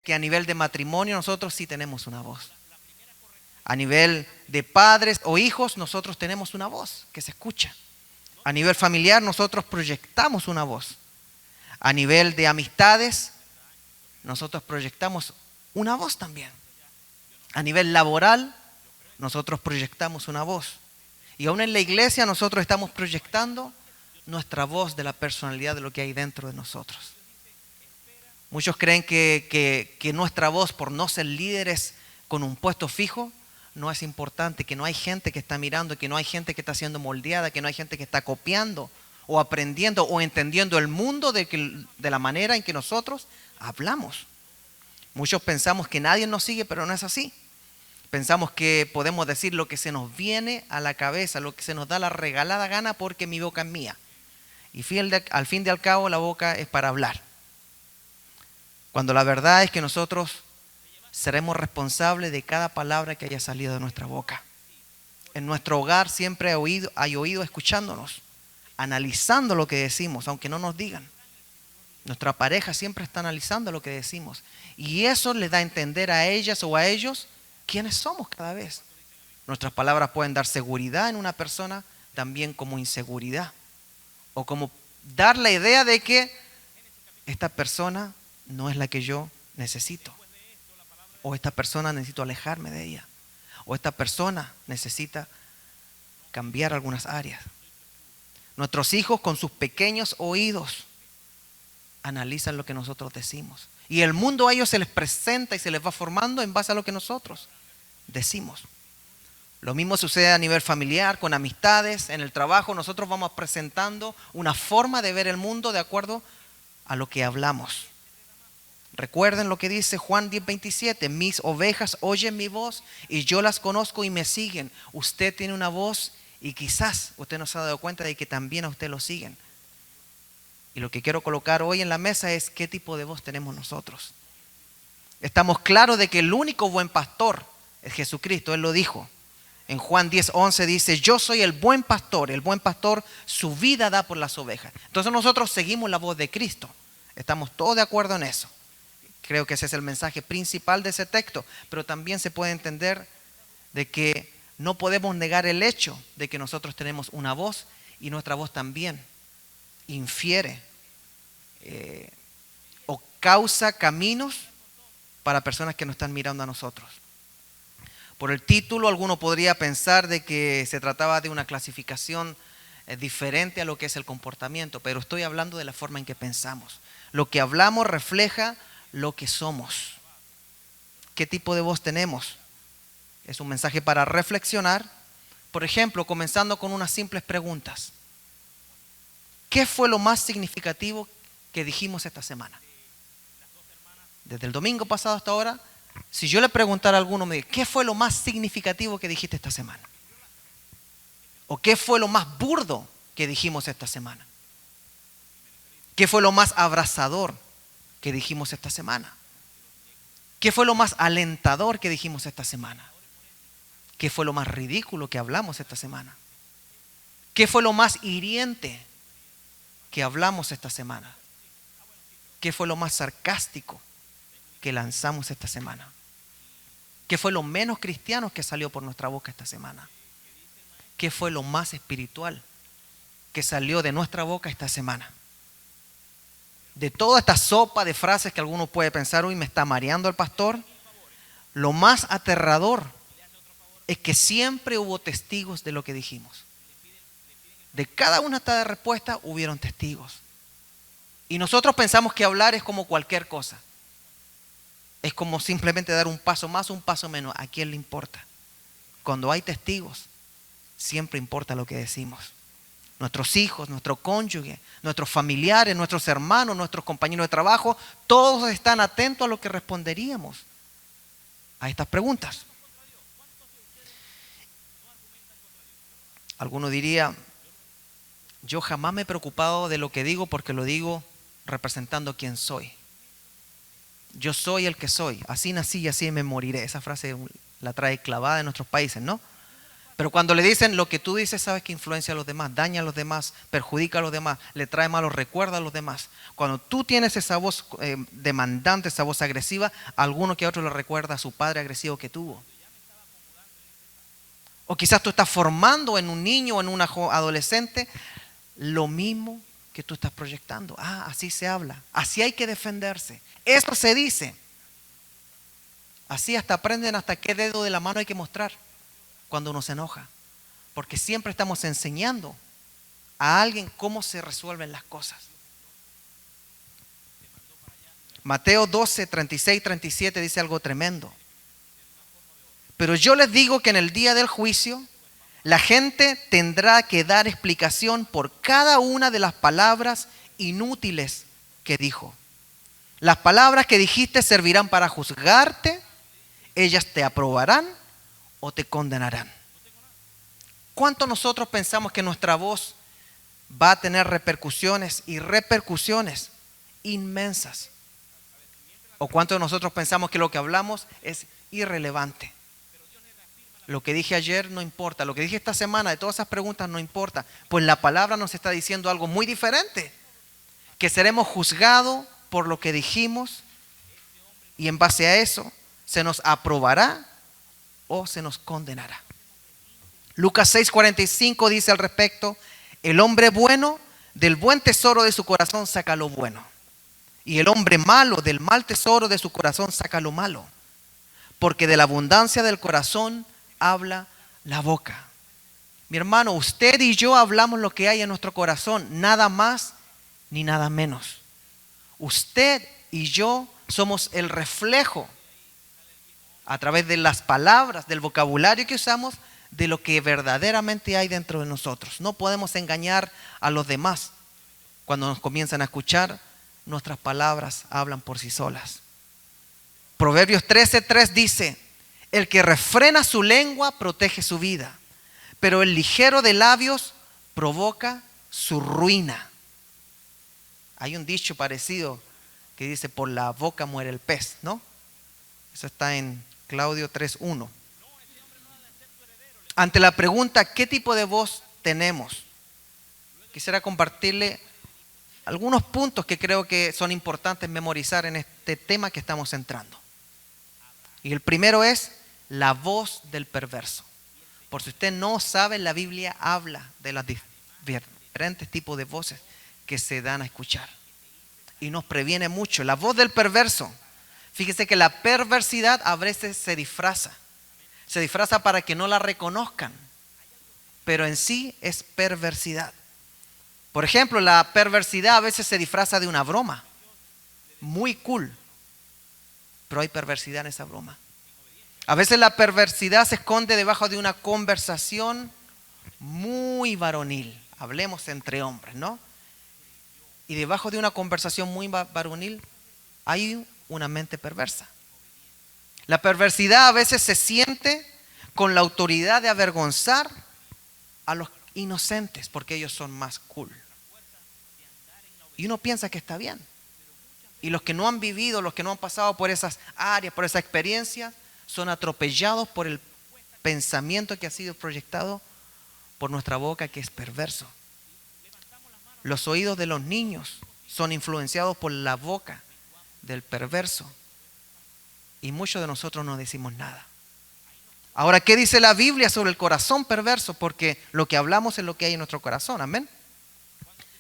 que a nivel de matrimonio nosotros sí tenemos una voz. A nivel de padres o hijos nosotros tenemos una voz que se escucha. A nivel familiar nosotros proyectamos una voz. A nivel de amistades nosotros proyectamos una voz también. A nivel laboral nosotros proyectamos una voz. Y aún en la iglesia nosotros estamos proyectando nuestra voz de la personalidad de lo que hay dentro de nosotros. Muchos creen que nuestra voz, por no ser líderes con un puesto fijo, no es importante, que no hay gente que está mirando, que no hay gente que está siendo moldeada, que no hay gente que está copiando o aprendiendo o entendiendo el mundo de la manera en que nosotros hablamos. Muchos pensamos que nadie nos sigue, pero no es así. Pensamos que podemos decir lo que se nos viene a la cabeza, lo que se nos da la regalada gana porque mi boca es mía. Y al fin y al cabo la boca es para hablar. Cuando la verdad es que nosotros seremos responsables de cada palabra que haya salido de nuestra boca. En nuestro hogar siempre hay oído escuchándonos, analizando lo que decimos, aunque no nos digan. Nuestra pareja siempre está analizando lo que decimos. Y eso les da a entender a ellas o a ellos quiénes somos cada vez. Nuestras palabras pueden dar seguridad en una persona, también como inseguridad. O como dar la idea de que esta persona no es la que yo necesito. O esta persona necesito alejarme de ella. O esta persona necesita cambiar algunas áreas. Nuestros hijos con sus pequeños oídos analizan lo que nosotros decimos. Y el mundo a ellos se les presenta y se les va formando en base a lo que nosotros decimos. Lo mismo sucede a nivel familiar, con amistades, en el trabajo. Nosotros vamos presentando una forma de ver el mundo de acuerdo a lo que hablamos. Recuerden lo que dice Juan 10:27. Mis ovejas oyen mi voz y yo las conozco y me siguen. Usted tiene una voz y quizás usted no se ha dado cuenta de que también a usted lo siguen. Y lo que quiero colocar hoy en la mesa es qué tipo de voz tenemos nosotros. Estamos claros de que el único buen pastor es Jesucristo. Él lo dijo. En Juan 10:11 dice, yo soy el buen pastor su vida da por las ovejas. Entonces nosotros seguimos la voz de Cristo. Estamos todos de acuerdo en eso. Creo que ese es el mensaje principal de ese texto, pero también se puede entender de que no podemos negar el hecho de que nosotros tenemos una voz y nuestra voz también infiere o causa caminos para personas que nos están mirando a nosotros. Por el título, alguno podría pensar de que se trataba de una clasificación diferente a lo que es el comportamiento, pero estoy hablando de la forma en que pensamos. Lo que hablamos refleja lo que somos. ¿Qué tipo de voz tenemos? Es un mensaje para reflexionar. Por ejemplo, comenzando con unas simples preguntas. ¿Qué fue lo más significativo que dijimos esta semana? Desde el domingo pasado hasta ahora, si yo le preguntara a alguno, me dice, ¿qué fue lo más significativo que dijiste esta semana? ¿O qué fue lo más burdo que dijimos esta semana? ¿Qué fue lo más abrazador que dijimos esta semana? ¿Qué fue lo más alentador que dijimos esta semana? ¿Qué fue lo más ridículo que hablamos esta semana? ¿Qué fue lo más hiriente que hablamos esta semana? ¿Qué fue lo más sarcástico que lanzamos esta semana? ¿Qué fue lo menos cristiano que salió por nuestra boca esta semana? ¿Qué fue lo más espiritual que salió de nuestra boca esta semana? De toda esta sopa de frases que alguno puede pensar, uy, me está mareando el pastor, lo más aterrador es que siempre hubo testigos de lo que dijimos. De cada una de estas respuestas hubieron testigos. Y nosotros pensamos que hablar es como cualquier cosa. Es como simplemente dar un paso más o un paso menos. ¿A quién le importa? Cuando hay testigos, siempre importa lo que decimos. Nuestros hijos, nuestro cónyuge, nuestros familiares, nuestros hermanos, nuestros compañeros de trabajo, todos están atentos a lo que responderíamos a estas preguntas. Alguno diría, yo jamás me he preocupado de lo que digo porque lo digo representando quién soy. Yo soy el que soy, así nací y así me moriré. Esa frase la trae clavada en nuestros países, ¿no? Pero cuando le dicen lo que tú dices, sabes que influencia a los demás, daña a los demás, perjudica a los demás, le trae malos recuerdos a los demás. Cuando tú tienes esa voz demandante, esa voz agresiva, a alguno que a otro le recuerda a su padre agresivo que tuvo. O quizás tú estás formando en un niño o en un adolescente lo mismo que tú estás proyectando. Así se habla, así hay que defenderse. Eso se dice. Así hasta aprenden hasta qué dedo de la mano hay que mostrar cuando uno se enoja. Porque siempre estamos enseñando a alguien cómo se resuelven las cosas. Mateo 12, 36, 37 dice algo tremendo. Pero yo les digo que en el día del juicio, la gente tendrá que dar explicación por cada una de las palabras inútiles que dijo. Las palabras que dijiste servirán para juzgarte, ellas te aprobarán o te condenarán. ¿Cuánto nosotros pensamos que nuestra voz va a tener repercusiones y repercusiones inmensas? ¿O cuánto nosotros pensamos que lo que hablamos es irrelevante? Lo que dije ayer no importa, lo que dije esta semana de todas esas preguntas no importa, pues la palabra nos está diciendo algo muy diferente, que seremos juzgados por lo que dijimos y en base a eso se nos aprobará o se nos condenará. Lucas 6:45 dice al respecto: el hombre bueno del buen tesoro de su corazón saca lo bueno, y el hombre malo del mal tesoro de su corazón saca lo malo, porque de la abundancia del corazón habla la boca. Mi hermano, usted y yo hablamos lo que hay en nuestro corazón, nada más ni nada menos. Usted y yo somos el reflejo a través de las palabras, del vocabulario que usamos, de lo que verdaderamente hay dentro de nosotros. No podemos engañar a los demás. Cuando nos comienzan a escuchar, nuestras palabras hablan por sí solas. Proverbios 13:3 dice: el que refrena su lengua protege su vida, pero el ligero de labios provoca su ruina. Hay un dicho parecido que dice: por la boca muere el pez, ¿no? Eso está en Claudio 3:1. Ante la pregunta, ¿qué tipo de voz tenemos? Quisiera compartirle algunos puntos que creo que son importantes memorizar en este tema que estamos entrando. Y el primero es la voz del perverso. Por si usted no sabe, la Biblia habla de los diferentes tipos de voces que se dan a escuchar. Y nos previene mucho. La voz del perverso. Fíjese que la perversidad a veces se disfraza. Se disfraza para que no la reconozcan. Pero en sí es perversidad. Por ejemplo, la perversidad a veces se disfraza de una broma. Muy cool. Pero hay perversidad en esa broma. A veces la perversidad se esconde debajo de una conversación muy varonil. Hablemos entre hombres, ¿no? Y debajo de una conversación muy varonil hay una mente perversa. La perversidad a veces se siente con la autoridad de avergonzar a los inocentes porque ellos son más cool. Y uno piensa que está bien. Y los que no han vivido, los que no han pasado por esas áreas, por esa experiencia, son atropellados por el pensamiento que ha sido proyectado por nuestra boca, que es perverso. Los oídos de los niños son influenciados por la boca del perverso. Y muchos de nosotros no decimos nada. Ahora, ¿qué dice la Biblia sobre el corazón perverso? Porque lo que hablamos es lo que hay en nuestro corazón. Amén.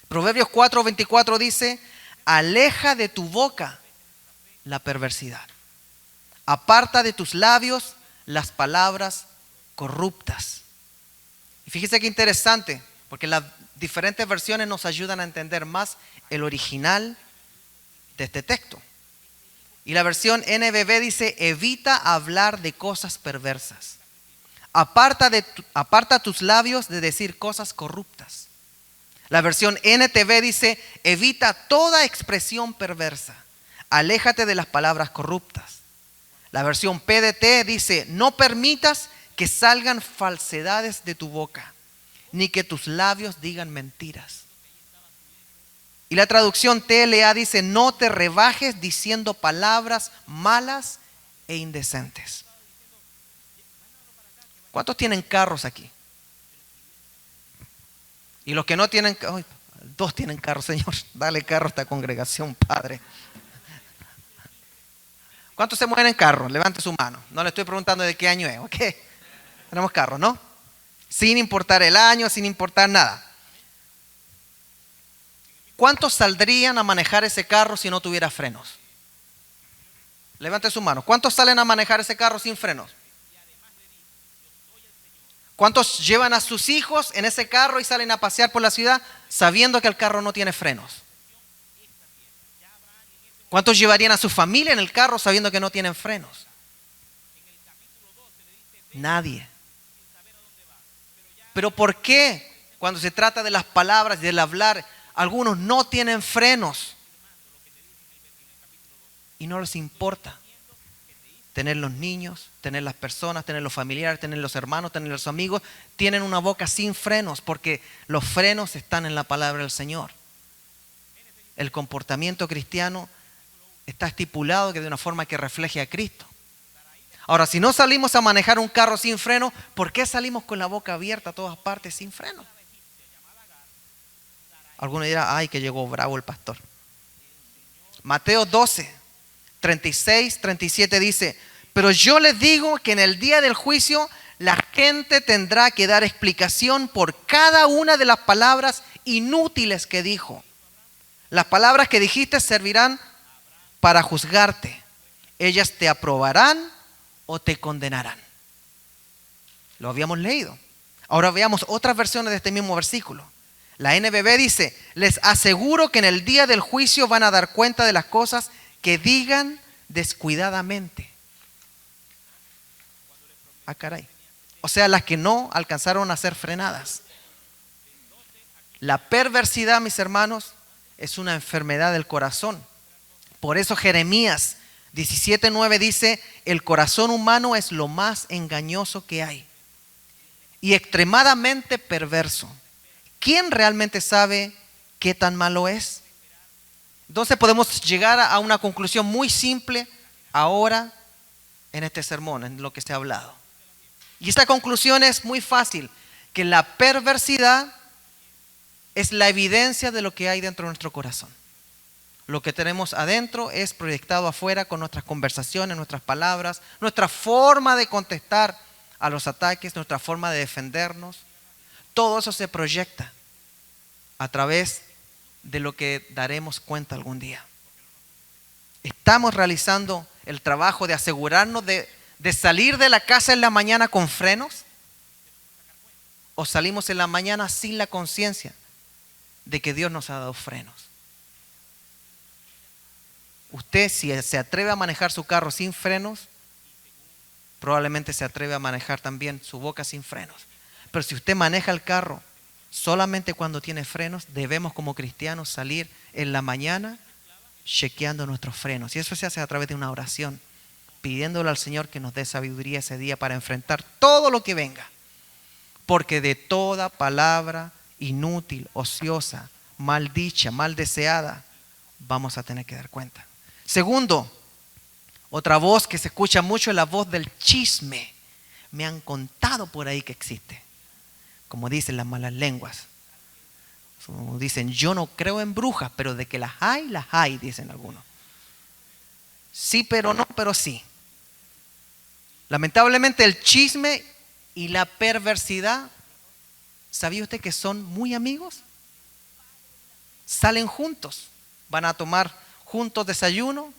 Proverbios 4:24 dice: aleja de tu boca la perversidad. Aparta de tus labios las palabras corruptas. Y fíjese qué interesante, porque las diferentes versiones nos ayudan a entender más el original de este texto. Y la versión NBB dice: evita hablar de cosas perversas. Aparta tus labios de decir cosas corruptas. La versión NTV dice: evita toda expresión perversa. Aléjate de las palabras corruptas. La versión PDT dice: no permitas que salgan falsedades de tu boca, ni que tus labios digan mentiras. Y la traducción TLA dice: no te rebajes diciendo palabras malas e indecentes. ¿Cuántos tienen carros aquí? Y los que no tienen, ¡ay! Dos tienen carro, Señor. Dale carro a esta congregación, Padre. ¿Cuántos se mueven en carro? Levante su mano. No le estoy preguntando de qué año es, ¿ok? Tenemos carro, ¿no? Sin importar el año, sin importar nada. ¿Cuántos saldrían a manejar ese carro si no tuviera frenos? Levante su mano. ¿Cuántos salen a manejar ese carro sin frenos? ¿Cuántos llevan a sus hijos en ese carro y salen a pasear por la ciudad sabiendo que el carro no tiene frenos? ¿Cuántos llevarían a su familia en el carro sabiendo que no tienen frenos? Nadie. Pero ¿por qué cuando se trata de las palabras y del hablar, algunos no tienen frenos? Y no les importa tener los niños, tener las personas, tener los familiares, tener los hermanos, tener los amigos. Tienen una boca sin frenos porque los frenos están en la palabra del Señor. El comportamiento cristiano está estipulado que de una forma que refleje a Cristo. Ahora, si no salimos a manejar un carro sin freno, ¿por qué salimos con la boca abierta a todas partes sin freno? Algunos dirán, ay, que llegó bravo el pastor. Mateo 12, 36, 37 dice, pero yo les digo que en el día del juicio la gente tendrá que dar explicación por cada una de las palabras inútiles que dijo. Las palabras que dijiste servirán para juzgarte. Ellas te aprobarán o te condenarán. Lo habíamos leído. Ahora veamos otras versiones de este mismo versículo. La NBB dice, les aseguro que en el día del juicio van a dar cuenta de las cosas que digan descuidadamente. Ah, caray. O sea, las que no alcanzaron a ser frenadas. La perversidad, mis hermanos, es una enfermedad del corazón. Por eso Jeremías 17:9 dice, el corazón humano es lo más engañoso que hay y extremadamente perverso. ¿Quién realmente sabe qué tan malo es? Entonces podemos llegar a una conclusión muy simple ahora en este sermón, en lo que se ha hablado. Y esta conclusión es muy fácil, que la perversidad es la evidencia de lo que hay dentro de nuestro corazón. Lo que tenemos adentro es proyectado afuera con nuestras conversaciones, nuestras palabras, nuestra forma de contestar a los ataques, nuestra forma de defendernos. Todo eso se proyecta a través de lo que daremos cuenta algún día. ¿Estamos realizando el trabajo de asegurarnos de salir de la casa en la mañana con frenos? ¿O salimos en la mañana sin la conciencia de que Dios nos ha dado frenos? Usted, si se atreve a manejar su carro sin frenos, probablemente se atreve a manejar también su boca sin frenos. Pero si usted maneja el carro solamente cuando tiene frenos, debemos como cristianos salir en la mañana chequeando nuestros frenos. Y eso se hace a través de una oración, pidiéndole al Señor que nos dé sabiduría ese día para enfrentar todo lo que venga. Porque de toda palabra inútil, ociosa, mal dicha, mal deseada, vamos a tener que dar cuenta. Segundo, otra voz que se escucha mucho es la voz del chisme. Me han contado por ahí que existe. Como dicen las malas lenguas. Como dicen, yo no creo en brujas, pero de que las hay, dicen algunos. Sí, pero no, pero sí. Lamentablemente el chisme y la perversidad, ¿sabía usted que son muy amigos? Salen juntos, van a tomar juntos desayuno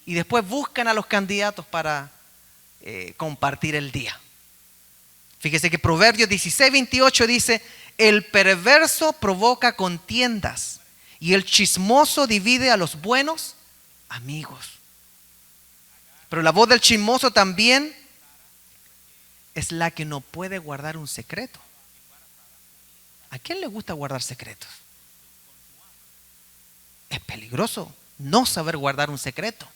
y después buscan a los candidatos para compartir el día. Fíjese que Proverbios 16:28 dice, el perverso provoca contiendas y el chismoso divide a los buenos amigos. Pero la voz del chismoso también es la que no puede guardar un secreto. ¿A quién le gusta guardar secretos? Es peligroso no saber guardar un secreto.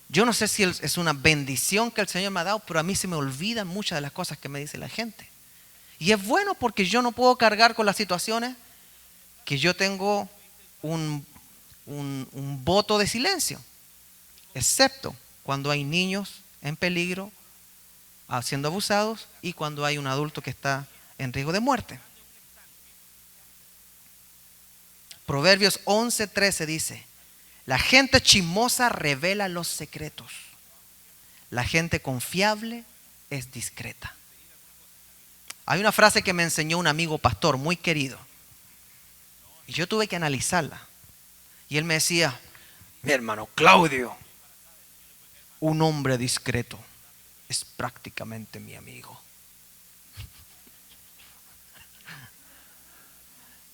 Yo no sé si es una bendición que el Señor me ha dado, pero a mí se me olvidan muchas de las cosas que me dice la gente. Y es bueno porque yo no puedo cargar con las situaciones que yo tengo un voto de silencio, excepto cuando hay niños en peligro, siendo abusados y cuando hay un adulto que está en riesgo de muerte. Proverbios 11:13 dice: la gente chismosa revela los secretos. La gente confiable es discreta. Hay una frase que me enseñó un amigo pastor muy querido y yo tuve que analizarla. Y él me decía: mi hermano Claudio, un hombre discreto es prácticamente mi amigo.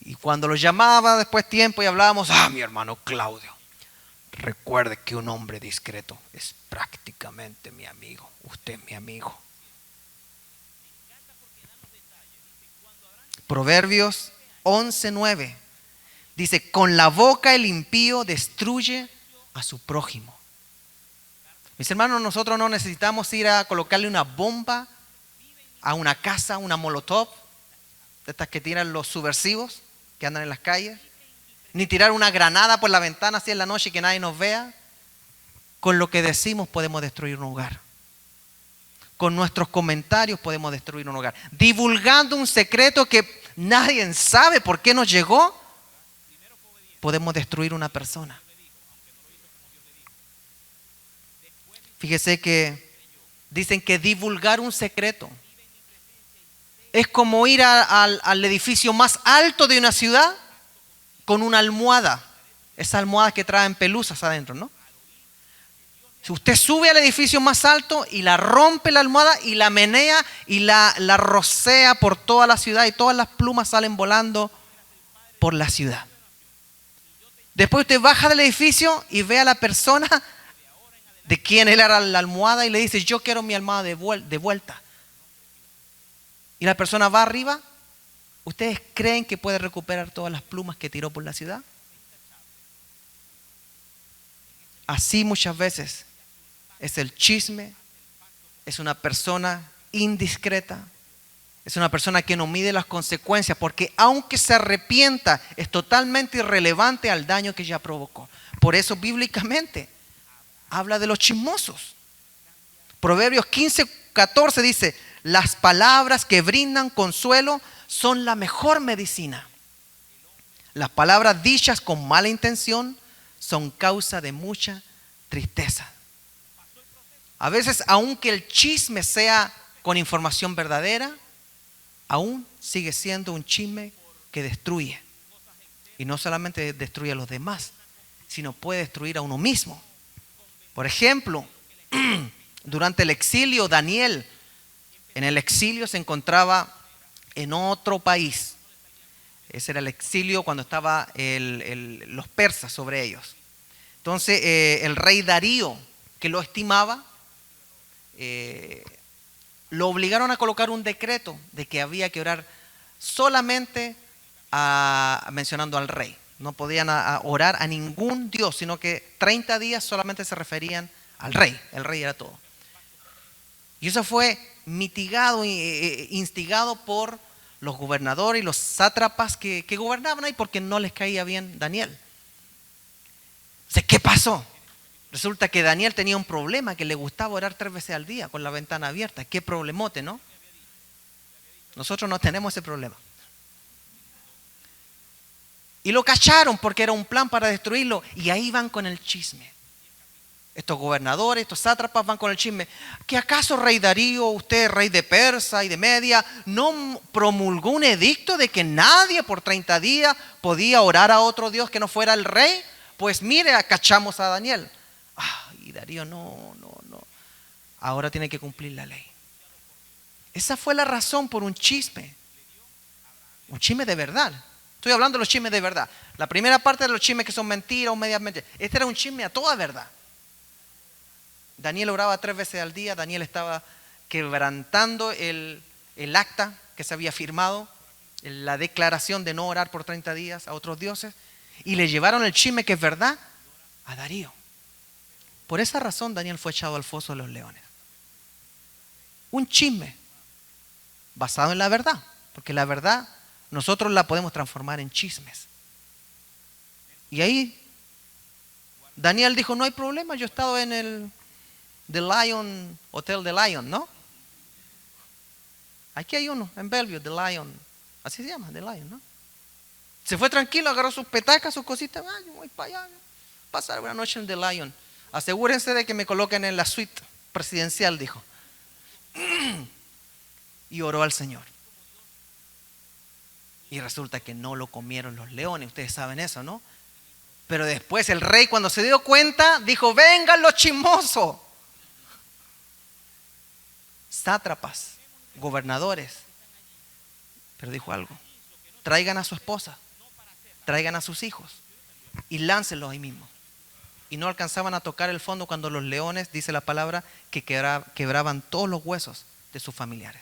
Y cuando lo llamaba después tiempo y hablábamos: mi hermano Claudio, recuerde que un hombre discreto es prácticamente mi amigo. Usted es mi amigo. Proverbios 11:9 dice: con la boca el impío destruye a su prójimo. Mis hermanos, nosotros no necesitamos ir a colocarle una bomba a una casa, una molotov, de estas que tiran los subversivos que andan en las calles, ni tirar una granada por la ventana así en la noche y que nadie nos vea. Con lo que decimos podemos destruir un hogar. Con nuestros comentarios podemos destruir un hogar. Divulgando un secreto que nadie sabe por qué nos llegó, podemos destruir una persona. Fíjese que dicen que divulgar un secreto es como ir al edificio más alto de una ciudad con una almohada. Esas almohadas que traen pelusas adentro, ¿no? Si usted sube al edificio más alto y la rompe la almohada y la menea y la rocea por toda la ciudad y todas las plumas salen volando por la ciudad. Después usted baja del edificio y ve a la persona de quien él era la almohada y le dice: yo quiero mi almohada de vuelta. Y la persona va arriba. ¿Ustedes creen que puede recuperar todas las plumas que tiró por la ciudad? Así muchas veces es el chisme. Es una persona indiscreta. Es una persona que no mide las consecuencias, porque aunque se arrepienta, es totalmente irrelevante al daño que ya provocó. Por eso bíblicamente habla de los chismosos. Proverbios 15:14 dice: las palabras que brindan consuelo son la mejor medicina. Las palabras dichas con mala intención son causa de mucha tristeza. A veces, aunque el chisme sea con información verdadera, aún sigue siendo un chisme que destruye. Y no solamente destruye a los demás, sino puede destruir a uno mismo. Por ejemplo, durante el exilio, Daniel en el exilio se encontraba en otro país. Ese era el exilio cuando estaban los persas sobre ellos. Entonces el rey Darío, que lo estimaba, lo obligaron a colocar un decreto de que había que orar solamente mencionando al rey. No podían orar a ningún dios, sino que 30 días solamente se referían al rey. El rey era todo. Y eso fue mitigado e instigado por los gobernadores y los sátrapas que gobernaban ahí, porque no les caía bien Daniel. Entonces, ¿qué pasó? Resulta que Daniel tenía un problema, que le gustaba orar 3 veces al día con la ventana abierta. Qué problemote, ¿no? Nosotros no tenemos ese problema. Y lo cacharon porque era un plan para destruirlo. Y ahí van con el chisme. Estos gobernadores, estos sátrapas van con el chisme. ¿Que acaso rey Darío, usted rey de Persa y de Media, no promulgó un edicto de que nadie por 30 días podía orar a otro Dios que no fuera el rey? Pues mire, cachamos a Daniel. Y Darío no. Ahora tiene que cumplir la ley. Esa fue la razón por un chisme. Un chisme de verdad. Estoy hablando de los chismes de verdad. La primera parte de los chismes que son mentiras o medias mentiras. Este era un chisme a toda verdad. Daniel oraba 3 veces al día. Daniel estaba quebrantando el acta que se había firmado, la declaración de no orar por 30 días a otros dioses. Y le llevaron el chisme que es verdad a Darío. Por esa razón Daniel fue echado al foso de los leones. Un chisme basado en la verdad. Porque la verdad nosotros la podemos transformar en chismes. Y ahí Daniel dijo: no hay problema, yo he estado en el The Lion, Hotel de Lion, ¿no? Aquí hay uno, en Bellevue, The Lion. Así se llama, The Lion, ¿no? Se fue tranquilo, agarró sus petacas, sus cositas. Yo voy para allá, pasar una noche en The Lion. Asegúrense de que me coloquen en la suite presidencial, dijo. Y oró al Señor. Y resulta que no lo comieron los leones. Ustedes saben eso, ¿no? Pero después el rey, cuando se dio cuenta, dijo: vengan los chismosos, sátrapas, gobernadores. Pero dijo algo: traigan a su esposa, traigan a sus hijos y láncenlos ahí mismo. Y no alcanzaban a tocar el fondo cuando los leones, dice la palabra, que quebraban todos los huesos de sus familiares.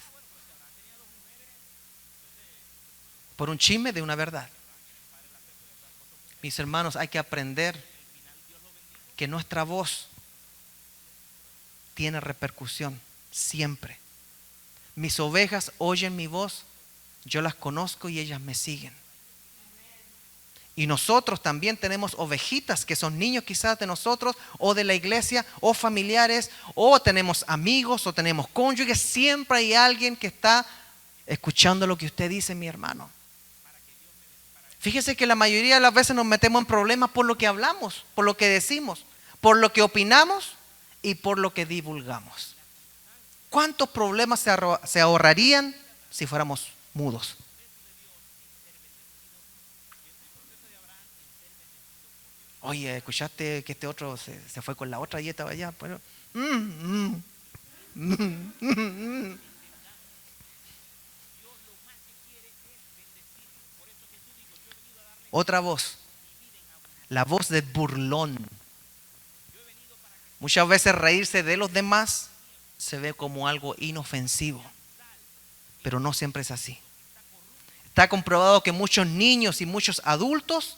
Por un chisme de una verdad. Mis hermanos, hay que aprender que nuestra voz tiene repercusión siempre. Mis ovejas oyen mi voz, yo las conozco y ellas me siguen. Y nosotros también tenemos ovejitas que son niños quizás de nosotros o de la iglesia o familiares, o tenemos amigos o tenemos cónyuges. Siempre hay alguien que está escuchando lo que usted dice, mi hermano. Fíjese que la mayoría de las veces nos metemos en problemas por lo que hablamos, por lo que decimos, por lo que opinamos y por lo que divulgamos. ¿Cuántos problemas se ahorrarían si fuéramos mudos? Oye, ¿escuchaste que este otro se fue con la otra y estaba allá? Bueno, Otra voz, la voz del burlón. Muchas veces reírse de los demás se ve como algo inofensivo, pero no siempre es así. Está comprobado que muchos niños y muchos adultos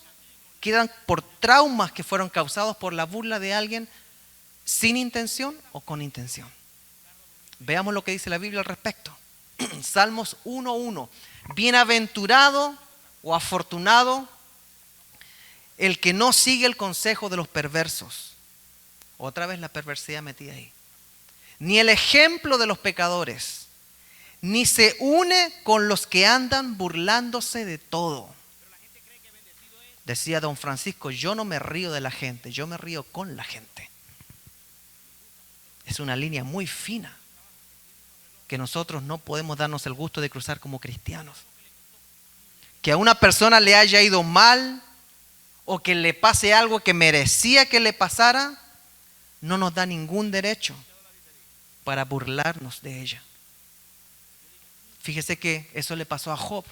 quedan por traumas que fueron causados por la burla de alguien sin intención o con intención. Veamos lo que dice la Biblia al respecto. Salmos 1:1. Bienaventurado o afortunado el que no sigue el consejo de los perversos. Otra vez la perversidad metida ahí. Ni el ejemplo de los pecadores, ni se une con los que andan burlándose de todo. Decía don Francisco: yo no me río de la gente, yo me río con la gente. Es una línea muy fina que nosotros no podemos darnos el gusto de cruzar como cristianos. Que a una persona le haya ido mal o que le pase algo que merecía que le pasara, no nos da ningún derecho para burlarnos de ella. Fíjese que eso le pasó a Job.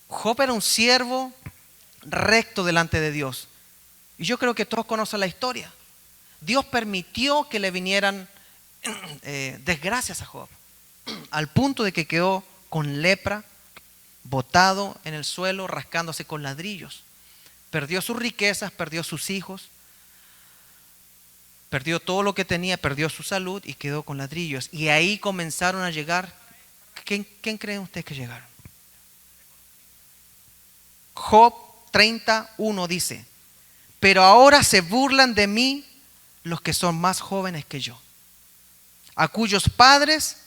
Job era un siervo recto delante de Dios. Y yo creo que todos conocen la historia. Dios permitió que le vinieran desgracias a Job, al punto de que quedó con lepra, botado en el suelo, rascándose con ladrillos. Perdió sus riquezas, perdió sus hijos, perdió todo lo que tenía, perdió su salud y quedó con ladrillos. Y ahí comenzaron a llegar. ¿Quién creen ustedes que llegaron? Job 30:1 dice: pero ahora se burlan de mí los que son más jóvenes que yo, a cuyos padres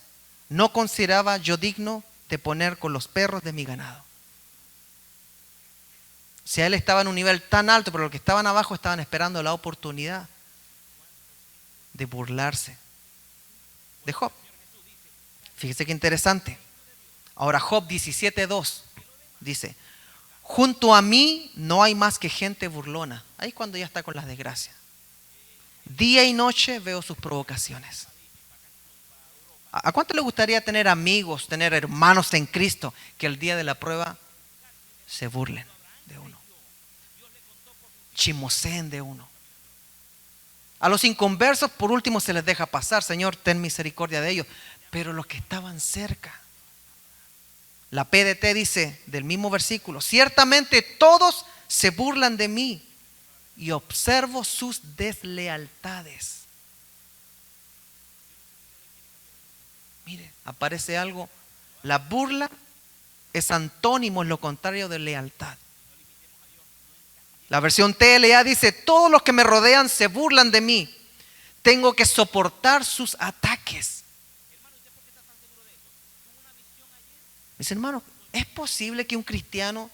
no consideraba yo digno de poner con los perros de mi ganado. O sea, él estaba en un nivel tan alto, pero los que estaban abajo estaban esperando la oportunidad de burlarse de Job. Fíjese qué interesante. Ahora Job 17:2 dice: junto a mí no hay más que gente burlona. Ahí cuando ya está con las desgracias. Día y noche veo sus provocaciones. ¿A cuánto le gustaría tener amigos, tener hermanos en Cristo que el día de la prueba se burlen de uno, chismoseen de uno? A los inconversos por último se les deja pasar: Señor, ten misericordia de ellos. Pero los que estaban cerca, la PDT dice del mismo versículo: ciertamente todos se burlan de mí y observo sus deslealtades. Mire, aparece algo. La burla es antónimo, es lo contrario de lealtad. La versión TLA dice: todos los que me rodean se burlan de mí. Tengo que soportar sus ataques. Mis hermanos, ¿es posible que un cristiano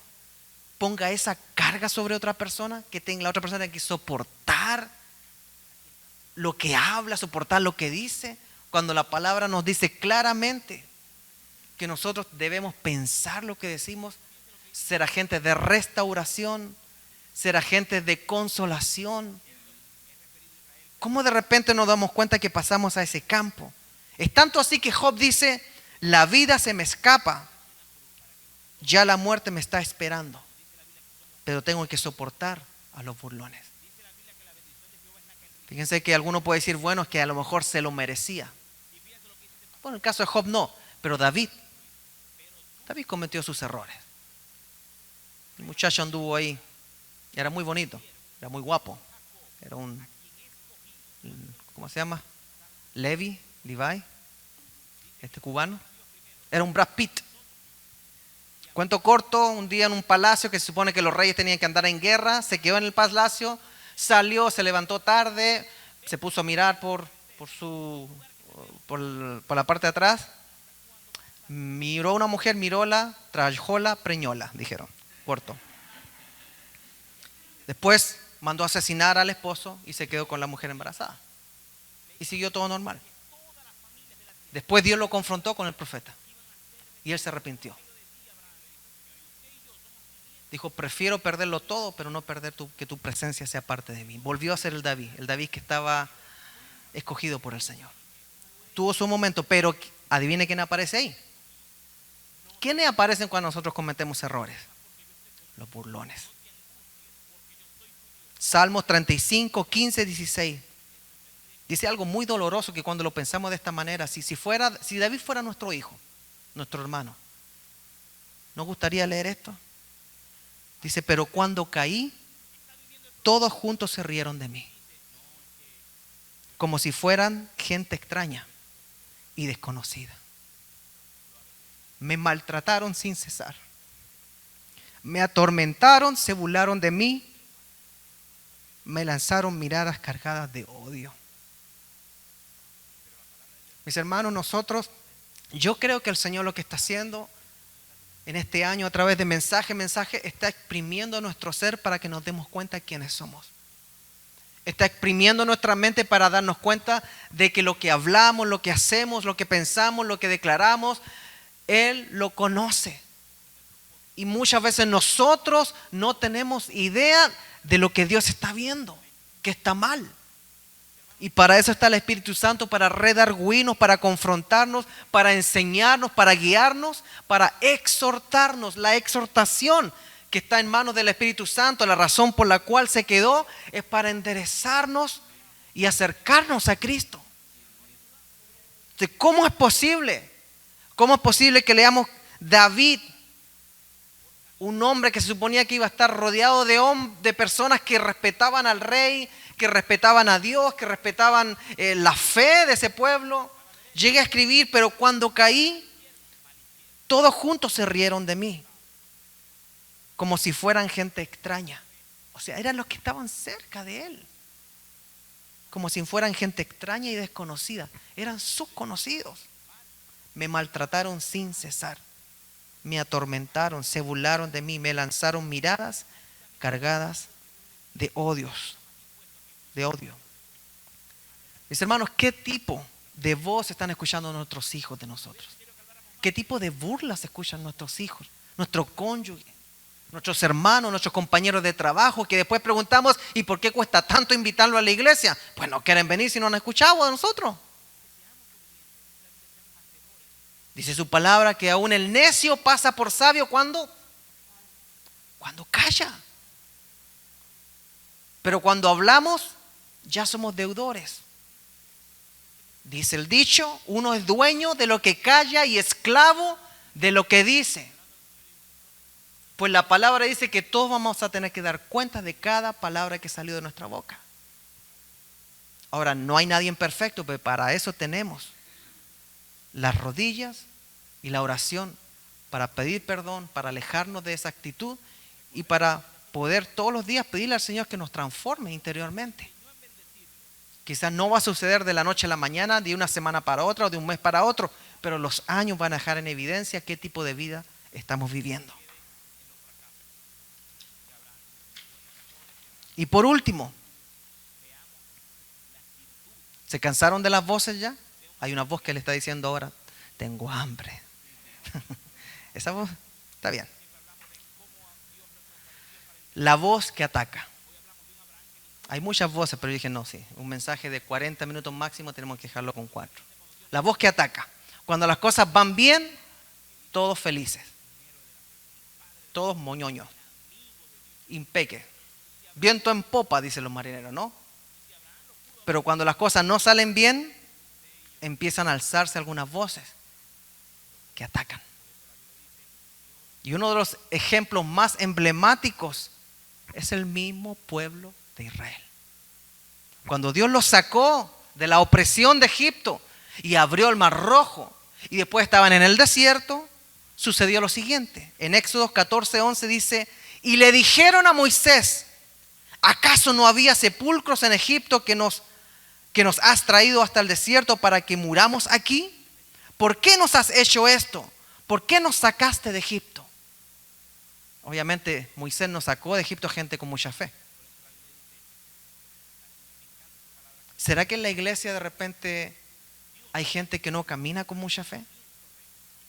ponga esa carga sobre otra persona? Que tenga la otra persona que soportar lo que habla, soportar lo que dice, cuando la palabra nos dice claramente que nosotros debemos pensar lo que decimos, ser agentes de restauración, ser agentes de consolación. ¿Cómo de repente nos damos cuenta que pasamos a ese campo? Es tanto así que Job dice, la vida se me escapa, ya la muerte me está esperando, pero tengo que soportar a los burlones. Fíjense que alguno puede decir, bueno, es que a lo mejor se lo merecía. Bueno, en el caso de Job no, pero David cometió sus errores. El muchacho anduvo ahí, era muy bonito, era muy guapo, era un, ¿cómo se llama? Levi, este cubano, era un Brad Pitt. Cuento corto, un día en un palacio que se supone que los reyes tenían que andar en guerra, se quedó en el palacio, salió, se levantó tarde, se puso a mirar por la parte de atrás, miró a una mujer, miróla, trajóla, preñóla, dijeron, corto. Después mandó a asesinar al esposo y se quedó con la mujer embarazada. Y siguió todo normal. Después Dios lo confrontó con el profeta y él se arrepintió. Dijo, prefiero perderlo todo, pero no perder que tu presencia sea parte de mí. Volvió a ser el David que estaba escogido por el Señor. Tuvo su momento, pero adivine quién aparece ahí. ¿Quiénes aparecen cuando nosotros cometemos errores? Los burlones. Salmos 35, 15, 16. Dice algo muy doloroso que cuando lo pensamos de esta manera, si David fuera nuestro hijo, nuestro hermano, ¿nos gustaría leer esto? Dice, pero cuando caí, todos juntos se rieron de mí, como si fueran gente extraña y desconocida. Me maltrataron sin cesar. Me atormentaron, se burlaron de mí, me lanzaron miradas cargadas de odio. Mis hermanos, yo creo que el Señor lo que está haciendo en este año a través de mensaje, está exprimiendo nuestro ser para que nos demos cuenta de quiénes somos. Está exprimiendo nuestra mente para darnos cuenta de que lo que hablamos, lo que hacemos, lo que pensamos, lo que declaramos, Él lo conoce. Y muchas veces nosotros no tenemos idea de lo que Dios está viendo, que está mal. Y para eso está el Espíritu Santo, para redarguirnos, para confrontarnos, para enseñarnos, para guiarnos, para exhortarnos. La exhortación que está en manos del Espíritu Santo, la razón por la cual se quedó, es para enderezarnos y acercarnos a Cristo. Entonces, ¿cómo es posible? ¿Cómo es posible que leamos David, un hombre que se suponía que iba a estar rodeado de personas que respetaban al rey, que respetaban a Dios, que respetaban la fe de ese pueblo? Llegué a escribir, pero cuando caí, todos juntos se rieron de mí, como si fueran gente extraña. O sea, eran los que estaban cerca de él, como si fueran gente extraña y desconocida. Eran sus conocidos. Me maltrataron sin cesar, me atormentaron, se burlaron de mí, me lanzaron miradas cargadas de odios. De odio. Mis hermanos, ¿qué tipo de voz están escuchando nuestros hijos de nosotros? ¿Qué tipo de burlas escuchan nuestros hijos, nuestro cónyuge, nuestros hermanos, nuestros compañeros de trabajo, que después preguntamos, ¿y por qué cuesta tanto invitarlo a la iglesia? Pues no quieren venir si no han escuchado de nosotros. Dice su palabra que aún el necio pasa por sabio cuando calla. Pero cuando hablamos, ya somos deudores. Dice el dicho, uno es dueño de lo que calla y esclavo de lo que dice. Pues la palabra dice que todos vamos a tener que dar cuenta de cada palabra que salió de nuestra boca. Ahora, no hay nadie perfecto, pero para eso tenemos las rodillas y la oración, para pedir perdón, para alejarnos de esa actitud y para poder todos los días pedirle al Señor que nos transforme interiormente. Quizás no va a suceder de la noche a la mañana, de una semana para otra o de un mes para otro, pero los años van a dejar en evidencia qué tipo de vida estamos viviendo. Y por último, ¿se cansaron de las voces ya? Hay una voz que le está diciendo ahora, tengo hambre. Esa voz está bien. La voz que ataca. Hay muchas voces, pero yo dije, no, sí, un mensaje de 40 minutos máximo tenemos que dejarlo con 4. La voz que ataca. Cuando las cosas van bien, todos felices. Todos moñoños. Impeque. Viento en popa, dicen los marineros, ¿no? Pero cuando las cosas no salen bien, empiezan a alzarse algunas voces que atacan. Y uno de los ejemplos más emblemáticos es el mismo pueblo de Israel. Cuando Dios los sacó de la opresión de Egipto y abrió el Mar Rojo y después estaban en el desierto, sucedió lo siguiente. En Éxodo 14:11 dice, y le dijeron a Moisés, ¿acaso no había sepulcros en Egipto que nos has traído hasta el desierto para que muramos aquí? ¿Por qué nos has hecho esto? ¿Por qué nos sacaste de Egipto? Obviamente Moisés nos sacó de Egipto gente con mucha fe. ¿Será que en la iglesia de repente hay gente que no camina con mucha fe?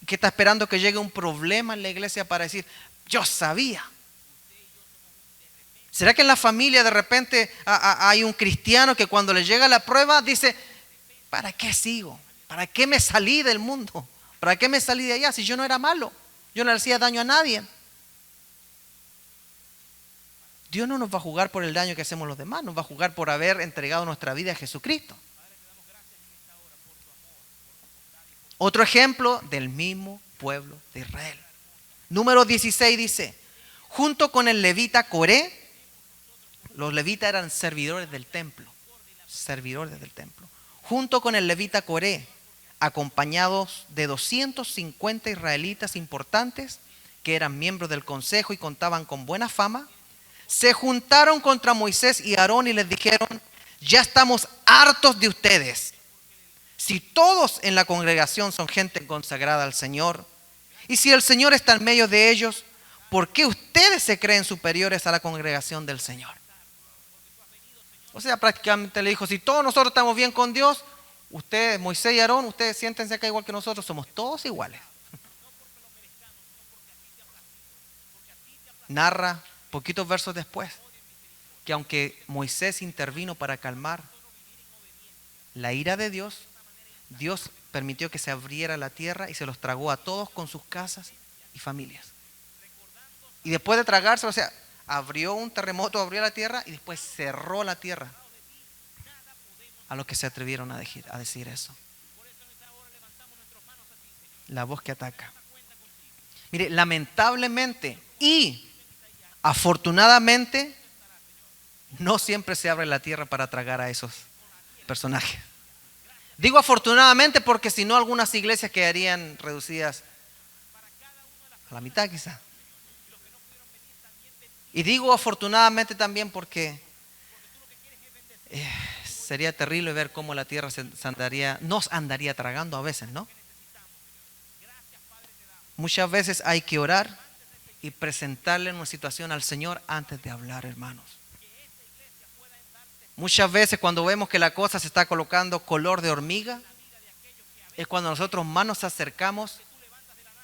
Que está esperando que llegue un problema en la iglesia para decir, yo sabía. ¿Será que en la familia de repente hay un cristiano que cuando le llega la prueba dice, ¿para qué sigo? ¿Para qué me salí del mundo? ¿Para qué me salí de allá si yo no era malo? Yo no le hacía daño a nadie. Dios no nos va a juzgar por el daño que hacemos los demás, nos va a juzgar por haber entregado nuestra vida a Jesucristo. Otro ejemplo del mismo pueblo de Israel. Número 16 dice, junto con el levita Coré, los levitas eran servidores del templo, junto con el levita Coré, acompañados de 250 israelitas importantes que eran miembros del consejo y contaban con buena fama, se juntaron contra Moisés y Aarón y les dijeron, ya estamos hartos de ustedes. Si todos en la congregación son gente consagrada al Señor, y si el Señor está en medio de ellos, ¿por qué ustedes se creen superiores a la congregación del Señor? O sea, prácticamente le dijo, si todos nosotros estamos bien con Dios, ustedes, Moisés y Aarón, ustedes siéntense acá igual que nosotros, somos todos iguales. Narra poquitos versos después que aunque Moisés intervino para calmar la ira de Dios, Dios permitió que se abriera la tierra y se los tragó a todos con sus casas y familias. Y después de tragarse, o sea, abrió un terremoto, abrió la tierra y después cerró la tierra a los que se atrevieron a decir eso. La voz que ataca. Mire, lamentablemente y afortunadamente, no siempre se abre la tierra para tragar a esos personajes. Digo afortunadamente porque si no algunas iglesias quedarían reducidas a la mitad quizá. Y digo afortunadamente también porque sería terrible ver cómo la tierra nos andaría tragando a veces, ¿no? Muchas veces hay que orar y presentarle una situación al Señor antes de hablar, hermanos. Muchas veces cuando vemos que la cosa se está colocando color de hormiga, es cuando nosotros más nos acercamos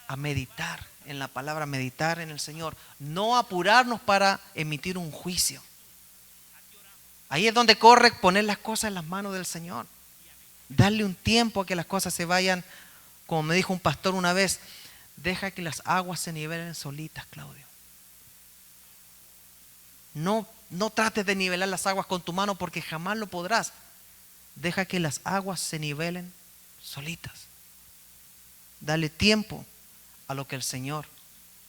a meditar en la palabra, meditar en el Señor. No apurarnos para emitir un juicio. Ahí es donde corre poner las cosas en las manos del Señor. Darle un tiempo a que las cosas se vayan, como me dijo un pastor una vez, deja que las aguas se nivelen solitas, Claudio. No trates de nivelar las aguas con tu mano porque jamás lo podrás. Deja que las aguas se nivelen solitas. Dale tiempo a lo que el Señor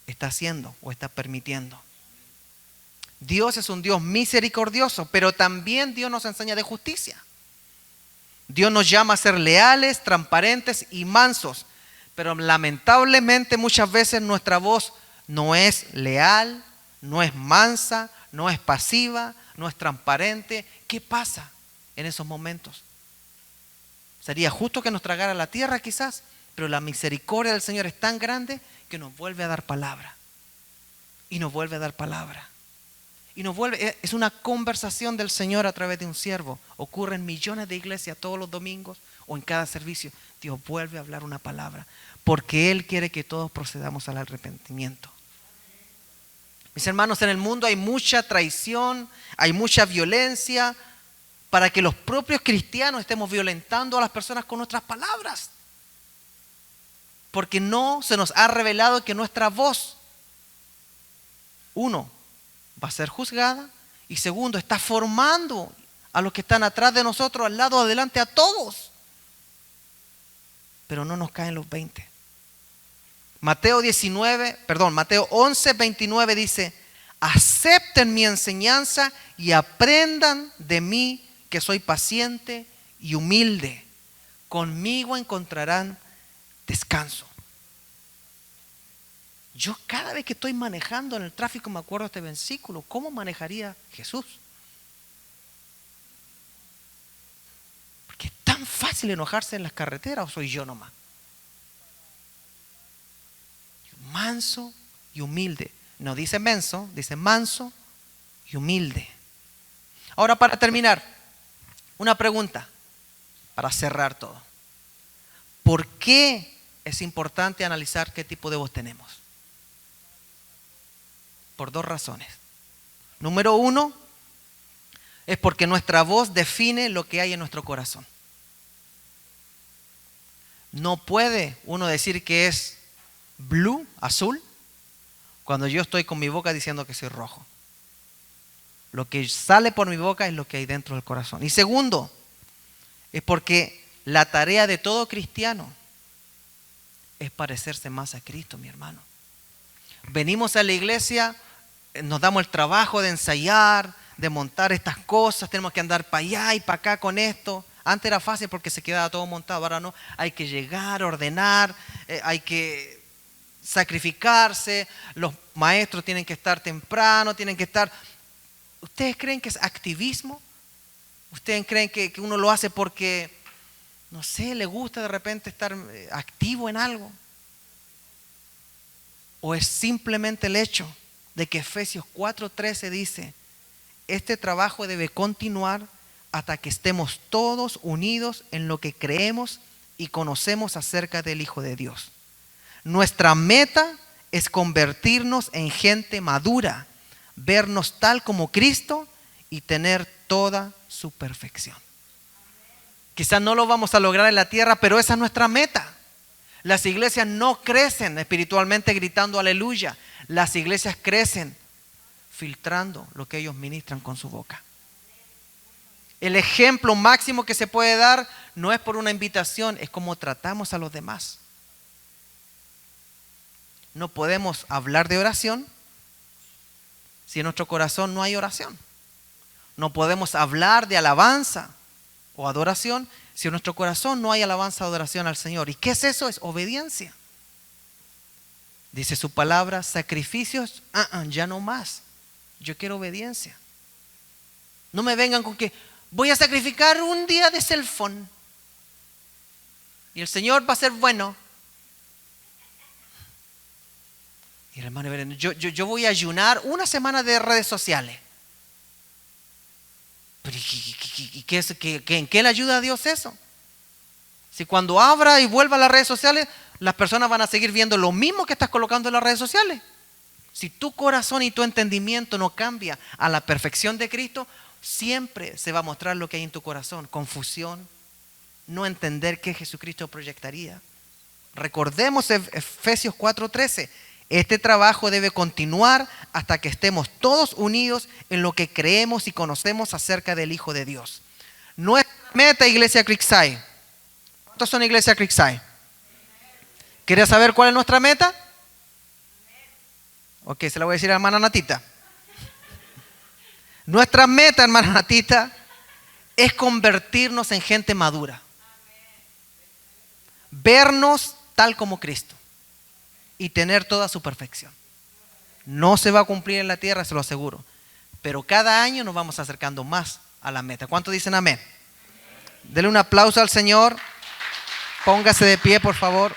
está haciendo o está permitiendo. Dios es un Dios misericordioso, pero también Dios nos enseña de justicia. Dios nos llama a ser leales, transparentes y mansos, pero lamentablemente muchas veces nuestra voz no es leal, no es mansa, no es pasiva, no es transparente. ¿Qué pasa en esos momentos? ¿Sería justo que nos tragara la tierra quizás? Pero la misericordia del Señor es tan grande que nos vuelve a dar palabra. Y nos vuelve a dar palabra. Y nos vuelve, es una conversación del Señor a través de un siervo. Ocurre en millones de iglesias todos los domingos o en cada servicio. Dios vuelve a hablar una palabra. Porque Él quiere que todos procedamos al arrepentimiento. Mis hermanos, en el mundo hay mucha traición, hay mucha violencia, para que los propios cristianos estemos violentando a las personas con nuestras palabras. Porque no se nos ha revelado que nuestra voz, uno, va a ser juzgada, y segundo, está formando a los que están atrás de nosotros, al lado, adelante, a todos. Pero no nos caen los 20. Mateo 11, 29 dice: acepten mi enseñanza y aprendan de mí, que soy paciente y humilde. Conmigo encontrarán descanso. Yo cada vez que estoy manejando en el tráfico me acuerdo de este versículo. ¿Cómo manejaría Jesús? Porque es tan fácil enojarse en las carreteras, ¿o soy yo nomás? Manso y humilde. No dice menso, dice manso y humilde. Ahora, para terminar, una pregunta para cerrar todo. ¿Por qué es importante analizar qué tipo de voz tenemos? Por dos razones. Número uno, es porque nuestra voz define lo que hay en nuestro corazón. No puede uno decir que es blue, azul, cuando yo estoy con mi boca diciendo que soy rojo. Lo que sale por mi boca es lo que hay dentro del corazón. Y segundo, es porque la tarea de todo cristiano es parecerse más a Cristo, mi hermano. Venimos a la iglesia, nos damos el trabajo de ensayar, de montar estas cosas, tenemos que andar para allá y para acá con esto. Antes era fácil porque se quedaba todo montado, ahora no, hay que llegar, ordenar, hay que sacrificarse, los maestros tienen que estar temprano, tienen que estar... ¿Ustedes creen que es activismo? ¿Ustedes creen que uno lo hace porque, no sé, le gusta de repente estar activo en algo? ¿O es simplemente el hecho de que Efesios 4:13 dice: este trabajo debe continuar hasta que estemos todos unidos en lo que creemos y conocemos acerca del Hijo de Dios? Nuestra meta es convertirnos en gente madura, vernos tal como Cristo y tener toda su perfección. Quizás no lo vamos a lograr en la tierra, pero esa es nuestra meta. Las iglesias no crecen espiritualmente gritando aleluya. Las iglesias crecen filtrando lo que ellos ministran con su boca. El ejemplo máximo que se puede dar no es por una invitación, es cómo tratamos a los demás. No podemos hablar de oración si en nuestro corazón no hay oración. No podemos hablar de alabanza o adoración si en nuestro corazón no hay alabanza o adoración al Señor. ¿Y qué es eso? Es obediencia. Dice su palabra: sacrificios, ya no más. Yo quiero obediencia. No me vengan con que voy a sacrificar un día de cell phone y el Señor va a ser bueno. Y el hermano, yo voy a ayunar una semana de redes sociales. Pero ¿en qué le ayuda a Dios eso? Si cuando abra y vuelva a las redes sociales, las personas van a seguir viendo lo mismo que estás colocando en las redes sociales. Si tu corazón y tu entendimiento no cambia a la perfección de Cristo, siempre se va a mostrar lo que hay en tu corazón: confusión, no entender qué Jesucristo proyectaría. Recordemos Efesios 4:13. Este trabajo debe continuar hasta que estemos todos unidos en lo que creemos y conocemos acerca del Hijo de Dios. Nuestra meta, Iglesia Creekside. ¿Cuántos son Iglesia Creekside? ¿Quieres saber cuál es nuestra meta? Ok, se la voy a decir a la hermana Natita. Nuestra meta, hermana Natita, es convertirnos en gente madura. Vernos tal como Cristo y tener toda su perfección. No se va a cumplir en la tierra, se lo aseguro, pero cada año nos vamos acercando más a la meta. ¿Cuántos dicen amén? Denle un aplauso al Señor. Póngase de pie, por favor.